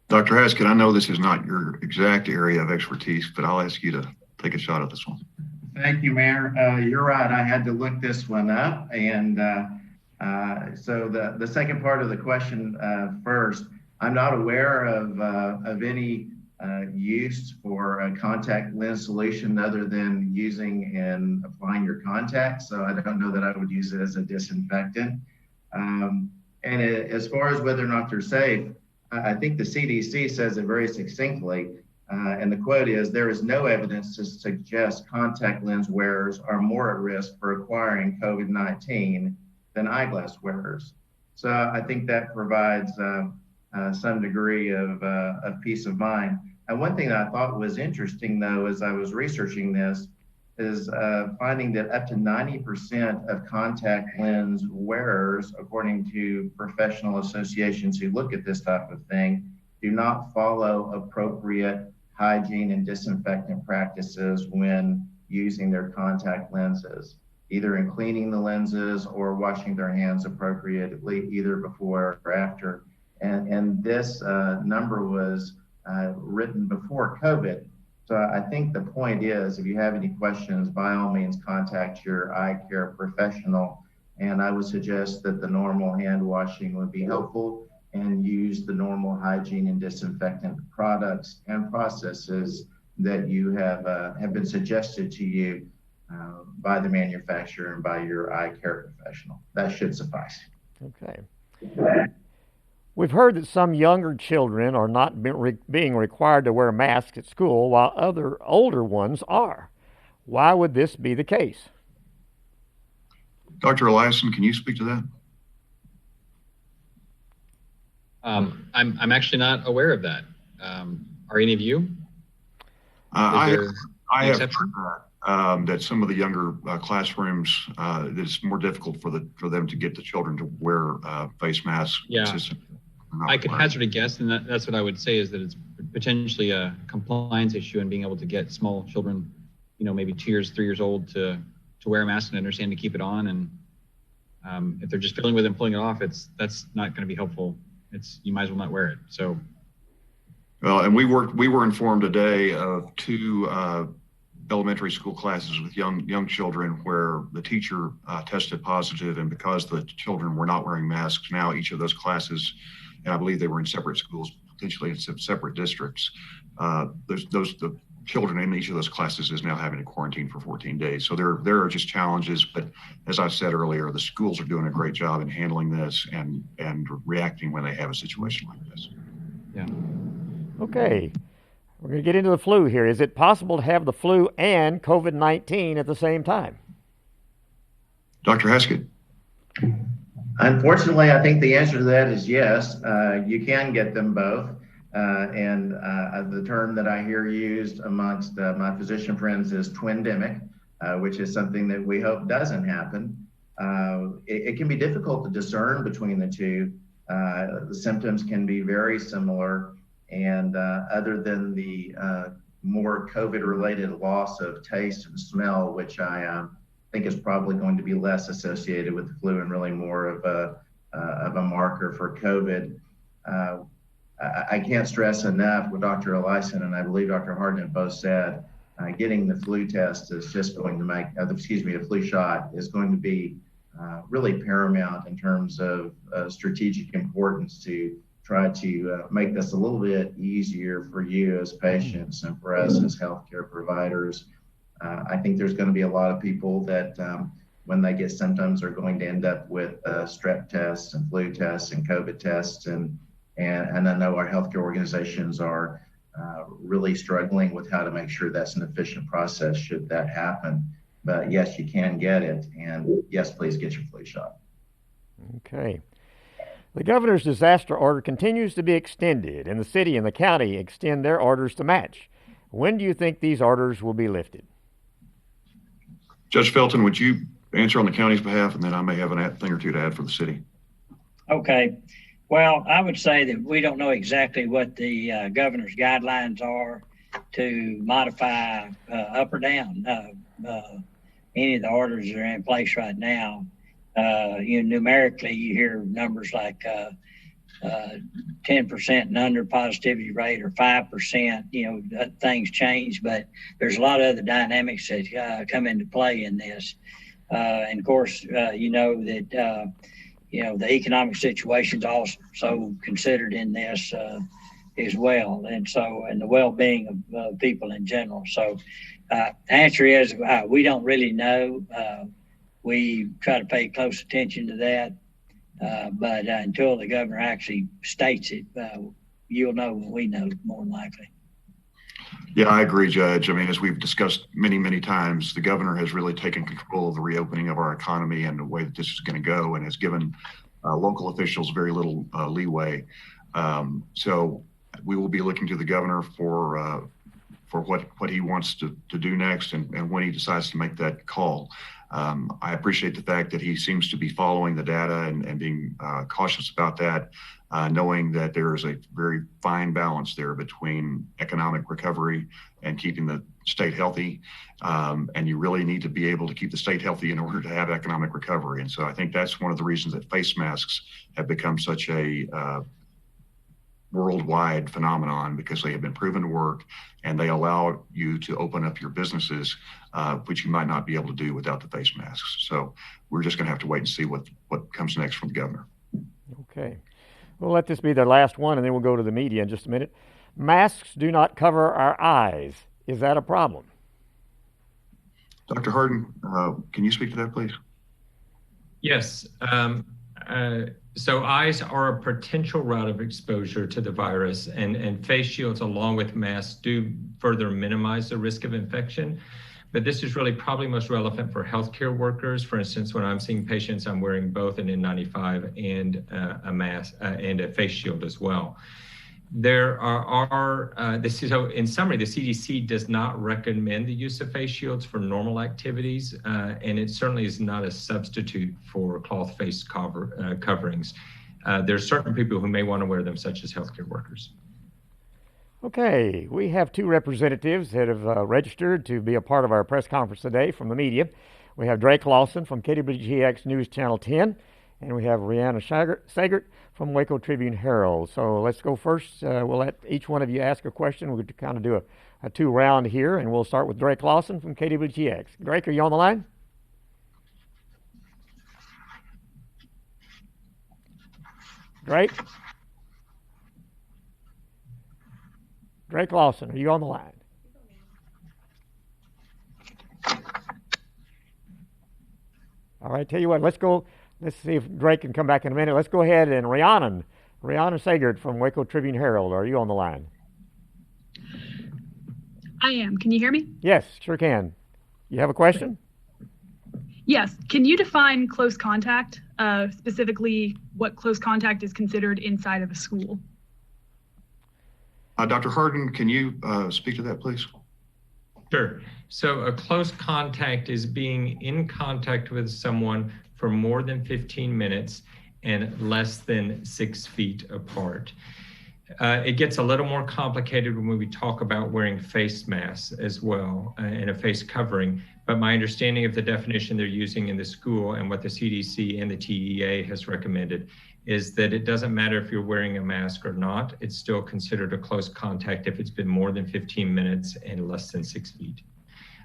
Dr. Haskin, I know this is not your exact area of expertise, but I'll ask you to take a shot at this one. Thank you, Mayor. You're right. I had to look this one up. And so the second part of the question first, I'm not aware of any use for a contact lens solution other than using and applying your contacts. So I don't know that I would use it as a disinfectant. As far as whether or not they're safe, I think the CDC says it very succinctly, and the quote is, "There is no evidence to suggest contact lens wearers are more at risk for acquiring COVID-19 than eyeglass wearers." So I think that provides some degree of peace of mind. And one thing that I thought was interesting, though, as I was researching this, is finding that up to 90% of contact lens wearers, according to professional associations who look at this type of thing, do not follow appropriate hygiene and disinfectant practices when using their contact lenses, either in cleaning the lenses or washing their hands appropriately, either before or after. And this number was written before COVID. So I think the point is, if you have any questions, by all means, contact your eye care professional. And I would suggest that the normal hand washing would be helpful, and use the normal hygiene and disinfectant products and processes that you have been suggested to you by the manufacturer and by your eye care professional. That should suffice. Okay. We've heard that some younger children are not being required to wear masks at school, while other older ones are. Why would this be the case? Dr. Eliason, can you speak to that? I'm actually not aware of that. Are any of you? I have heard that some of the younger classrooms, it's more difficult for them to get the children to wear face masks. Yeah, I could hazard a guess, and that's what I would say is that it's potentially a compliance issue and being able to get small children, maybe 2 years, 3 years old to wear a mask and understand to keep it on. And if they're just fiddling with it and pulling it off, that's not going to be helpful. You might as well not wear it. So. Well, and we were informed today of 2 elementary school classes with young children where the teacher tested positive, and because the children were not wearing masks, now each of those classes, and I believe they were in separate schools, potentially in separate districts, the children in each of those classes is now having to quarantine for 14 days. So there are just challenges, but as I said earlier, the schools are doing a great job in handling this and reacting when they have a situation like this. Yeah. Okay, we're going to get into the flu here. Is it possible to have the flu and COVID-19 at the same time? Dr. Haskin. Unfortunately, I think the answer to that is yes. You can get them both. And the term that I hear used amongst my physician friends is twindemic, which is something that we hope doesn't happen. It can be difficult to discern between the two. The symptoms can be very similar. And other than the more COVID-related loss of taste and smell, which I think is probably going to be less associated with the flu and really more of a marker for COVID. I can't stress enough what Dr. Ellison and I believe Dr. Hardin have both said. Getting the flu test is just going to make, the flu shot is going to be really paramount in terms of strategic importance to try to make this a little bit easier for you as patients and for us as healthcare providers. I think there's going to be a lot of people that when they get symptoms are going to end up with strep tests and flu tests and COVID tests. And I know our healthcare organizations are really struggling with how to make sure that's an efficient process should that happen. But yes, you can get it. And yes, please get your flu shot. Okay. The governor's disaster order continues to be extended, and the city and the county extend their orders to match. When do you think these orders will be lifted? Judge Felton, would you answer on the county's behalf, and then I may have a thing or two to add for the city. Okay. Well, I would say that we don't know exactly what the governor's guidelines are to modify up or down any of the orders that are in place right now. Numerically, you hear numbers like 10% and under positivity rate or 5%, things change, but there's a lot of other dynamics that come into play in this. And of course, that the economic situation's also considered in this as well, and the well-being of people in general. So the answer is we don't really know. We try to pay close attention to that, but until the governor actually states it, you'll know when we know, more than likely. Yeah, I agree, Judge. I mean, as we've discussed many, many times, the governor has really taken control of the reopening of our economy and the way that this is going to go, and has given local officials very little leeway. So we will be looking to the governor for what he wants to do next and when he decides to make that call. I appreciate the fact that he seems to be following the data and being cautious about that, knowing that there is a very fine balance there between economic recovery and keeping the state healthy. And you really need to be able to keep the state healthy in order to have economic recovery. And so I think that's one of the reasons that face masks have become such a worldwide phenomenon, because they have been proven to work and they allow you to open up your businesses, which you might not be able to do without the face masks. So we're just going to have to wait and see what comes next from the governor. Okay. We'll let this be the last one, and then we'll go to the media in just a minute. Masks do not cover our eyes. Is that a problem? Dr. Hardin, can you speak to that, please? Yes. So eyes are a potential route of exposure to the virus, and face shields along with masks do further minimize the risk of infection. but this is really probably most relevant for healthcare workers. For instance, when I'm seeing patients, I'm wearing both an N95 and a mask and a face shield as well. There so in summary, the CDC does not recommend the use of face shields for normal activities, and it certainly is not a substitute for cloth face coverings. There's certain people who may want to wear them, such as healthcare workers. Okay, we have two representatives that have registered to be a part of our press conference today from the media. We have Drake Lawson from KWGX News Channel 10, and we have Rihanna Sagert from Waco Tribune Herald. So let's go first. We'll let each one of you ask a question. We'll kind of do a two-round here, and we'll start with Drake Lawson from KWGX. Drake, are you on the line? Drake? Drake Lawson, are you on the line? All right, tell you what, let's see if Drake can come back in a minute. Let's go ahead and Rihanna Sagert from Waco Tribune Herald, are you on the line? I am. Can you hear me? Yes, sure can. You have a question? Yes. Can you define close contact, specifically what close contact is considered inside of a school? Dr. Hardin, can you speak to that, please? Sure. So a close contact is being in contact with someone for more than 15 minutes and less than 6 feet apart. It gets a little more complicated when we talk about wearing face masks as well and a face covering. But my understanding of the definition they're using in the school and what the CDC and the TEA has recommended is that it doesn't matter if you're wearing a mask or not. It's still considered a close contact if it's been more than 15 minutes and less than 6 feet.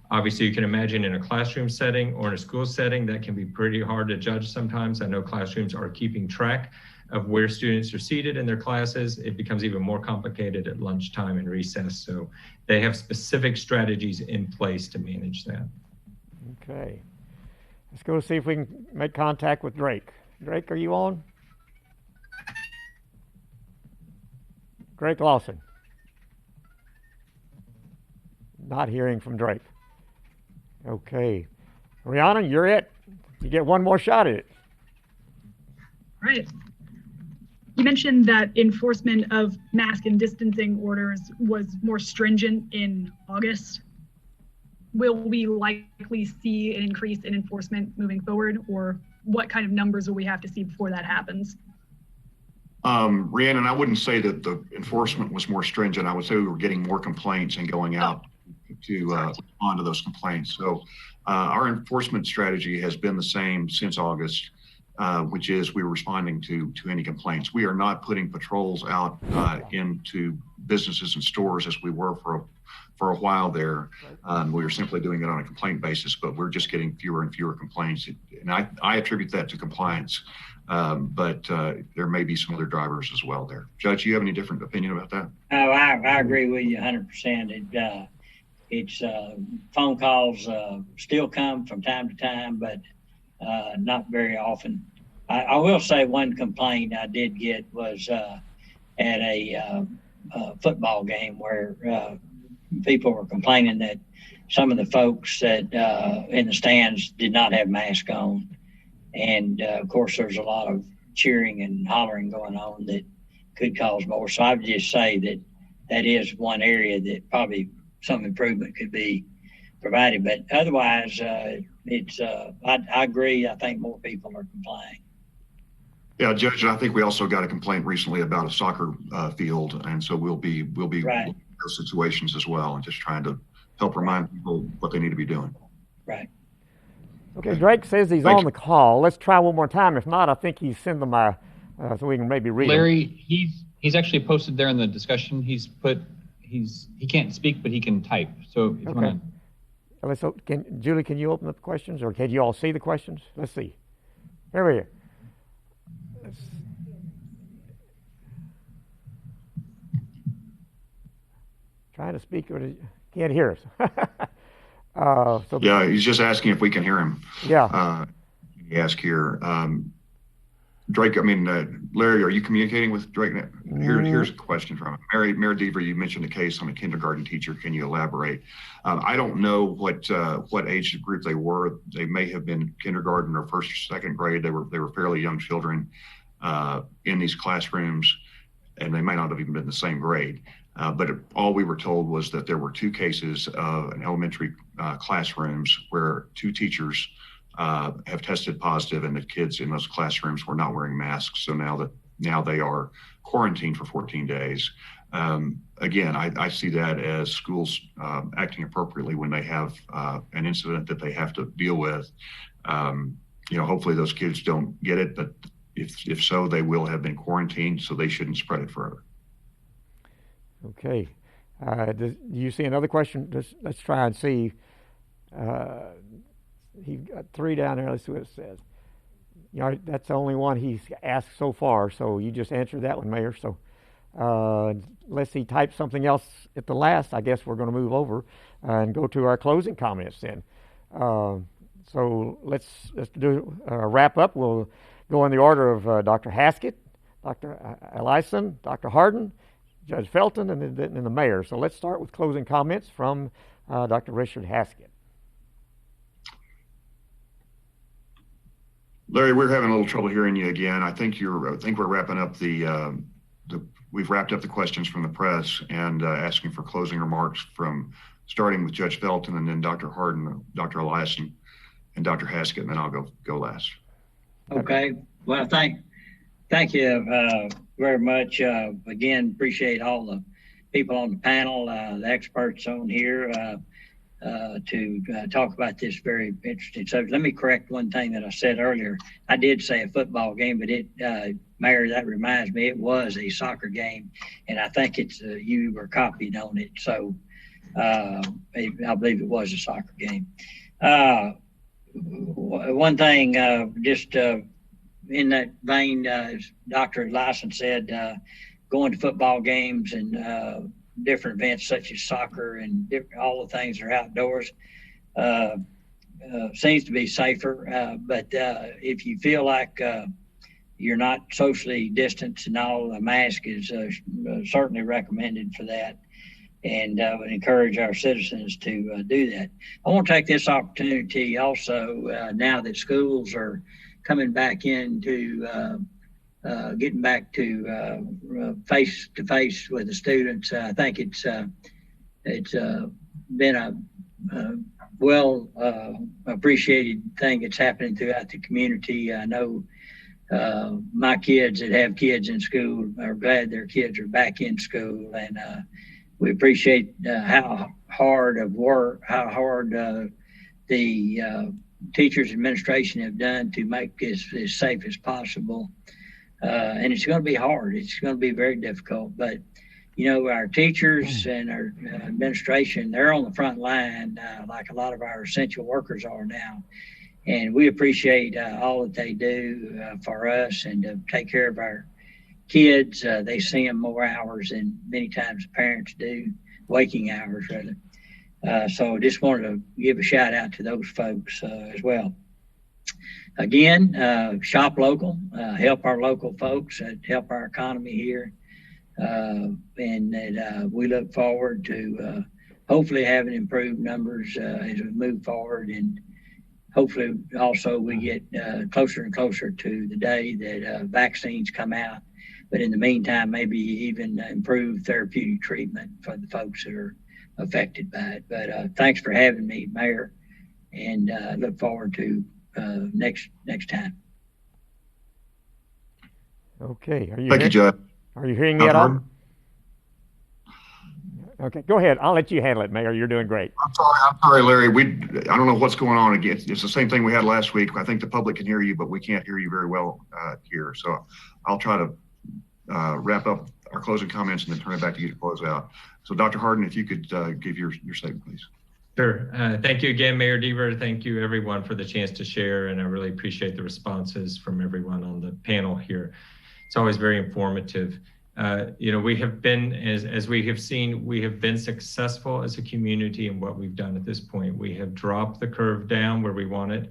Obviously, you can imagine in a classroom setting or in a school setting, that can be pretty hard to judge sometimes. I know classrooms are keeping track of where students are seated in their classes. It becomes even more complicated at lunchtime and recess. So they have specific strategies in place to manage that. Okay. Let's go see if we can make contact with Drake. Drake, are you on? Drake Lawson. Not hearing from Drake. Okay. Rihanna, you're it. You get one more shot at it. Right. You mentioned that enforcement of mask and distancing orders was more stringent in August. Will we likely see an increase in enforcement moving forward, or what kind of numbers will we have to see before that happens? Rhiannon, I wouldn't say that the enforcement was more stringent. I would say we were getting more complaints and going out to respond to those complaints. So our enforcement strategy has been the same since August, which is we're responding to any complaints. We are not putting patrols out into businesses and stores as we were for a while there. We were simply doing it on a complaint basis, but we're just getting fewer and fewer complaints. And I attribute that to compliance, but there may be some other drivers as well there. Judge, you have any different opinion about that? Oh, I agree with you 100%. It's phone calls still come from time to time, but not very often. I will say one complaint I did get was at a football game where people were complaining that some of the folks that in the stands did not have masks on. And of course, there's a lot of cheering and hollering going on that could cause more. So I would just say that is one area that probably some improvement could be provided. But otherwise, it's I agree. I think more people are complying. Yeah, Judge, I think we also got a complaint recently about a soccer field, and so we'll be Right. looking at those situations as well, and just trying to help remind people what they need to be doing. Right. Okay, Drake says he's on the call. Let's try one more time. If not, I think he's sent them so we can maybe read Larry, them. he's actually posted there in the discussion. He can't speak, but he can type. So if you want to. Julie, can you open up the questions, or can you all see the questions? Let's see. Here we are. Trying to speak, or can't hear us. Yeah, he's just asking if we can hear him. Yeah. He asked here. Drake, Larry, are you communicating with Drake? Here's a question from him. Mayor Deaver, you mentioned a case on a kindergarten teacher. Can you elaborate? I don't know what age group they were. They may have been kindergarten or first or second grade. They were fairly young children in these classrooms, and they might not have even been the same grade. But all we were told was that there were 2 cases of an elementary classrooms where 2 teachers have tested positive, and the kids in those classrooms were not wearing masks. So now they are quarantined for 14 days. Again, I see that as schools acting appropriately when they have an incident that they have to deal with. Hopefully those kids don't get it, but if so, they will have been quarantined, so they shouldn't spread it further. Okay. Do you see another question? Let's try and see. He's got 3 down there. Let's see what it says. That's the only one he's asked so far. So you just answered that one, Mayor. So unless he types something else at the last, I guess we're going to move over and go to our closing comments then. So let's do a wrap up. We'll go in the order of Dr. Haskin, Dr. Ellison, Dr. Hardin, Judge Felton, and then the Mayor. So let's start with closing comments from Dr. Richard Haskin. Larry, we're having a little trouble hearing you again. I think we're wrapping up we've wrapped up the questions from the press and asking for closing remarks starting with Judge Felton and then Dr. Hardin, Dr. Ellison, and Dr. Haskin, and then I'll go last. Okay. Well, thank you very much. Again, appreciate all the people on the panel, the experts on here to talk about this very interesting subject. Let me correct one thing that I said earlier. I did say a football game, but Mayor, that reminds me, it was a soccer game, and I think you were copied on it. So I believe it was a soccer game. One thing, just in that vein, as Dr. Ellison said, going to football games and different events such as soccer and all the things that are outdoors seems to be safer. But if you feel like you're not socially distanced and all, a mask is certainly recommended for that. And would encourage our citizens to do that. I want to take this opportunity also, now that schools are coming back into getting back to face-to-face with the students. I think it's been a well appreciated thing that's happening throughout the community. I know my kids that have kids in school are glad their kids are back in school, and we appreciate how hard the teachers administration have done to make this as safe as possible. And it's going to be hard. It's going to be very difficult. But, our teachers and our administration, they're on the front line like a lot of our essential workers are now. And we appreciate all that they do for us and to take care of our kids. They see them more hours than many times parents do, waking hours rather. So just wanted to give a shout out to those folks as well. Again, shop local, help our local folks, help our economy here. And that we look forward to hopefully having improved numbers as we move forward. And hopefully also we get closer and closer to the day that vaccines come out. But in the meantime, maybe even improve therapeutic treatment for the folks that are affected by it. But thanks for having me, Mayor, and look forward to next time. Okay. Thank you, Judge. Are you hearing me at all? Okay, go ahead. I'll let you handle it, Mayor. You're doing great. I'm sorry, Larry. I don't know what's going on again. It's the same thing we had last week. I think the public can hear you, but we can't hear you very well here. So I'll try to wrap up our closing comments and then turn it back to you to close out. So Dr. Hardin, if you could give your statement, please. Sure. Thank you again, Mayor Deaver. Thank you, everyone, for the chance to share. And I really appreciate the responses from everyone on the panel here. It's always very informative. We have been, as we have seen, we have been successful as a community in what we've done at this point. We have dropped the curve down where we want it.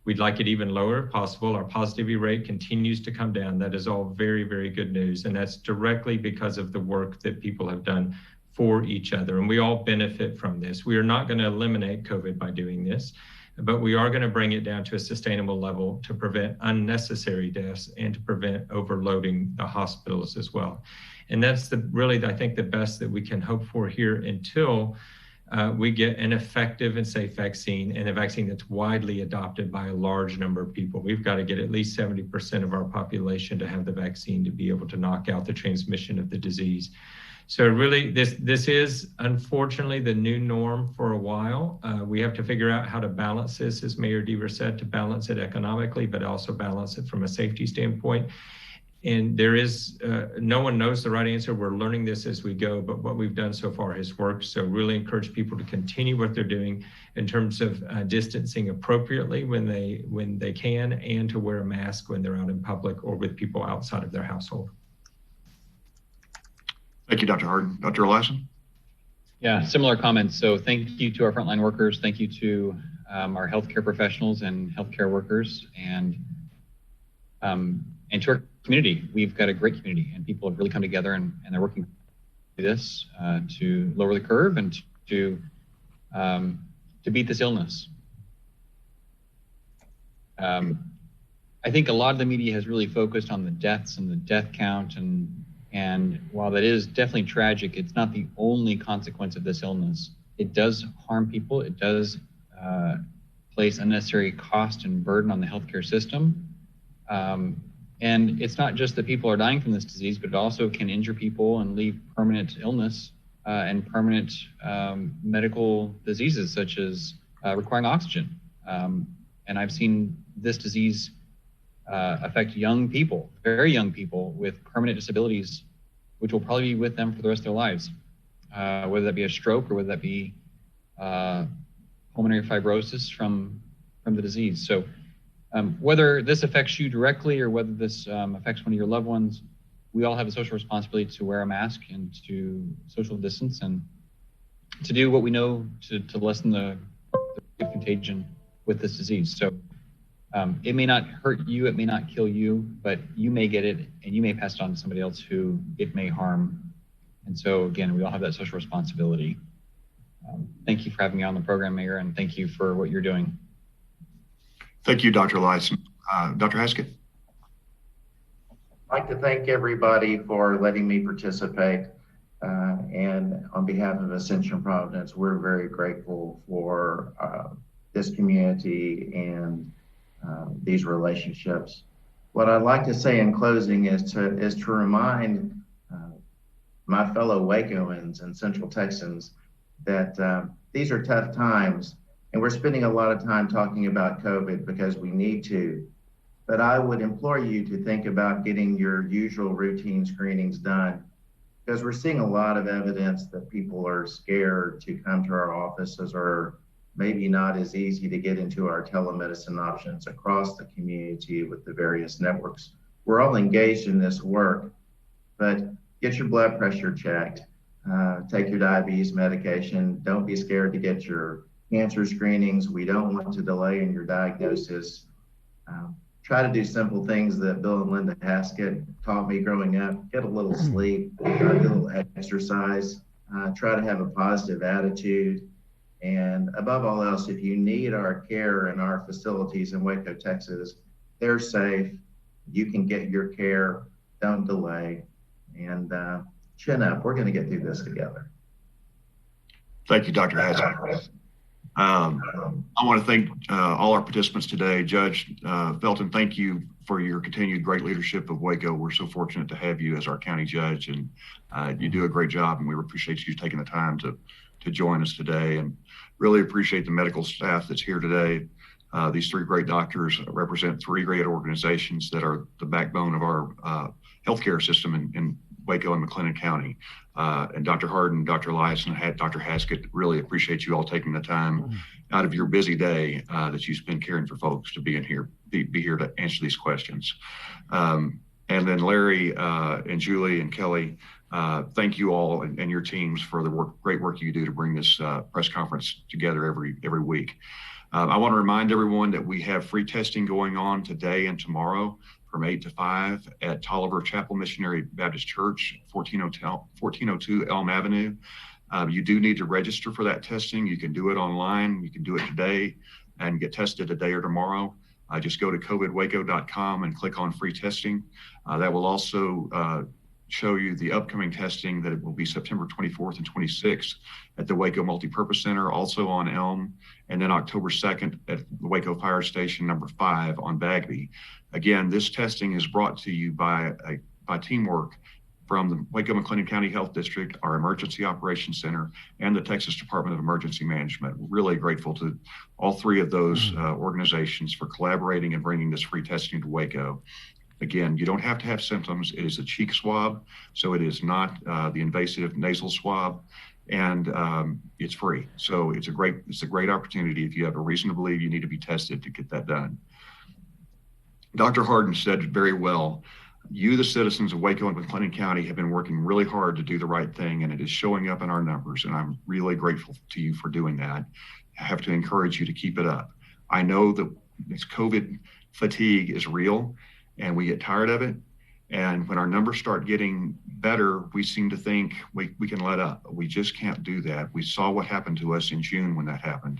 We'd like it even lower if possible. Our positivity rate continues to come down. That is all very, very good news. And that's directly because of the work that people have done for each other. And we all benefit from this. We are not going to eliminate COVID by doing this, but we are going to bring it down to a sustainable level to prevent unnecessary deaths and to prevent overloading the hospitals as well. And that's really, I think, the best that we can hope for here until we get an effective and safe vaccine, and a vaccine that's widely adopted by a large number of people. We've got to get at least 70% of our population to have the vaccine to be able to knock out the transmission of the disease. So really, this is unfortunately the new norm for a while. We have to figure out how to balance this, as Mayor Deaver said, to balance it economically, but also balance it from a safety standpoint. And there is, no one knows the right answer. We're learning this as we go, but what we've done so far has worked. So really encourage people to continue what they're doing in terms of distancing appropriately when they can, and to wear a mask when they're out in public or with people outside of their household. Thank you, Dr. Harden. Dr. Eliason? Yeah, similar comments. So thank you to our frontline workers. Thank you to our healthcare professionals and healthcare workers, and to our community. We've got a great community, and people have really come together, and they're working this to lower the curve and to beat this illness. I think a lot of the media has really focused on the deaths and the death count, and while that is definitely tragic, it's not the only consequence of this illness. It does harm people. It does place unnecessary cost and burden on the healthcare system. And it's not just that people are dying from this disease, but it also can injure people and leave permanent illness and permanent medical diseases, such as requiring oxygen. And I've seen this disease affect young people, very young people with permanent disabilities, which will probably be with them for the rest of their lives, whether that be a stroke or whether that be pulmonary fibrosis from the disease. So whether this affects you directly or whether this affects one of your loved ones, we all have a social responsibility to wear a mask and to social distance and to do what we know to lessen the contagion with this disease. So it may not hurt you, it may not kill you, but you may get it and you may pass it on to somebody else who it may harm. And so again, we all have that social responsibility. Thank you for having me on the program, Mayor, and thank you for what you're doing. Thank you, Dr. Eliason. Dr. Haskin? I'd like to thank everybody for letting me participate. And on behalf of Ascension Providence, we're very grateful for this community and these relationships. What I'd like to say in closing is to remind my fellow Wacoans and Central Texans that these are tough times, and we're spending a lot of time talking about COVID because we need to. But I would implore you to think about getting your usual routine screenings done, because we're seeing a lot of evidence that people are scared to come to our offices, or maybe not as easy to get into our telemedicine options across the community with the various networks. We're all engaged in this work, but get your blood pressure checked, take your diabetes medication. Don't be scared to get your cancer screenings. We don't want to delay in your diagnosis. Try to do simple things that Bill and Linda Haskin taught me growing up. Get a little sleep, do a little exercise, try to have a positive attitude. And above all else, if you need our care in our facilities in Waco, Texas, they're safe. You can get your care. Don't delay. And chin up. We're going to get through this together. Thank you, Dr. Haskin. I want to thank all our participants today. Judge Felton, thank you for your continued great leadership of Waco. We're so fortunate to have you as our county judge, and you do a great job, and we appreciate you taking the time to join us today, and really appreciate the medical staff that's here today. These three great doctors represent three great organizations that are the backbone of our healthcare system in Waco and McLennan County. And Dr. Harden, Dr. Eliason, Dr. Haskin, really appreciate you all taking the time out of your busy day that you spend caring for folks to be here to answer these questions. And then Larry and Julie and Kelly, thank you all and your teams for the great work you do to bring this press conference together every week. I want to remind everyone that we have free testing going on today and tomorrow from 8 to 5 at Tolliver Chapel Missionary Baptist Church, 1402 Elm Avenue. You do need to register for that testing. You can do it online. You can do it today and get tested today or tomorrow. Just go to covidwaco.com and click on free testing. That will also show you the upcoming testing that it will be September 24th and 26th at the Waco Multipurpose Center, also on Elm, and then October 2nd at the Waco Fire Station number 5 on Bagby. Again, this testing is brought to you by teamwork from the Waco McLennan County Health District, our Emergency Operations Center, and the Texas Department of Emergency Management. Really grateful to all three of those organizations for collaborating and bringing this free testing to Waco. Again, you don't have to have symptoms. It is a cheek swab, so it is not the invasive nasal swab, and it's free. So it's a great opportunity if you have a reason to believe you need to be tested to get that done. Dr. Harden said very well, you, the citizens of Waco and McLennan County, have been working really hard to do the right thing, and it is showing up in our numbers, and I'm really grateful to you for doing that. I have to encourage you to keep it up. I know that this COVID fatigue is real, and we get tired of it. And when our numbers start getting better, we seem to think we can let up. We just can't do that. We saw what happened to us in June when that happened.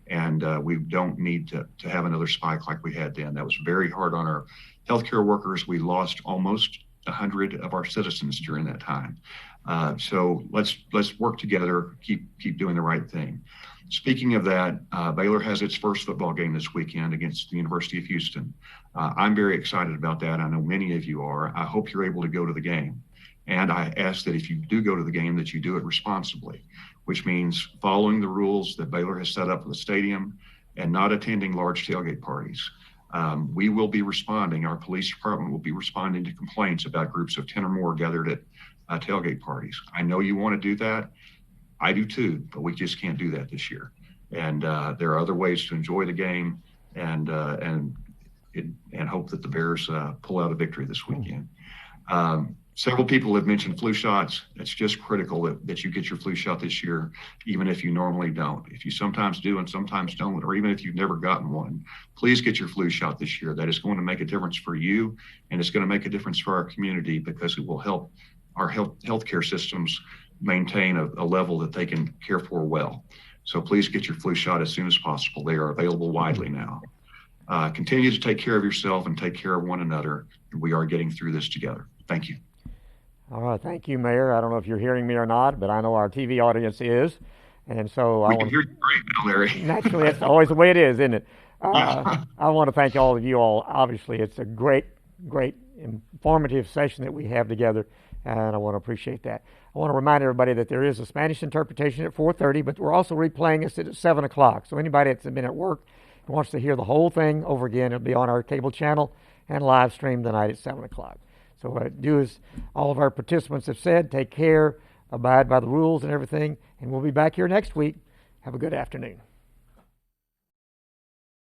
And we don't need to have another spike like we had then. That was very hard on our healthcare workers. We lost almost 100 of our citizens during that time. So let's work together, keep doing the right thing. Speaking of that, Baylor has its first football game this weekend against the University of Houston. I'm very excited about that. I know many of you are. I hope you're able to go to the game. And I ask that if you do go to the game, that you do it responsibly, which means following the rules that Baylor has set up for the stadium and not attending large tailgate parties. We will be responding, our police department will be responding to complaints about groups of 10 or more gathered at tailgate parties. I know you want to do that. I do too, but we just can't do that this year. And there are other ways to enjoy the game and hope that the Bears pull out a victory this weekend. Several people have mentioned flu shots. It's just critical that you get your flu shot this year, even if you normally don't. If you sometimes do and sometimes don't, or even if you've never gotten one, please get your flu shot this year. That is going to make a difference for you, and it's going to make a difference for our community because it will help our healthcare systems maintain a level that they can care for well. So please get your flu shot as soon as possible. They are available widely now. Continue to take care of yourself and take care of one another. We are getting through this together. Thank you. All right, thank you, Mayor. I don't know if you're hearing me or not, but I know our TV audience is, and so we can hear you great now, Larry. Naturally, that's always the way it is, isn't it? I want to thank all of you all. Obviously, it's a great, informative session that we have together, and I want to appreciate that. I want to remind everybody that there is a Spanish interpretation at 4:30, but we're also replaying it at 7 o'clock. So anybody that's been at work and wants to hear the whole thing over again, it'll be on our cable channel and live stream tonight at 7 o'clock. So do as all of our participants have said, take care, abide by the rules and everything, and we'll be back here next week. Have a good afternoon.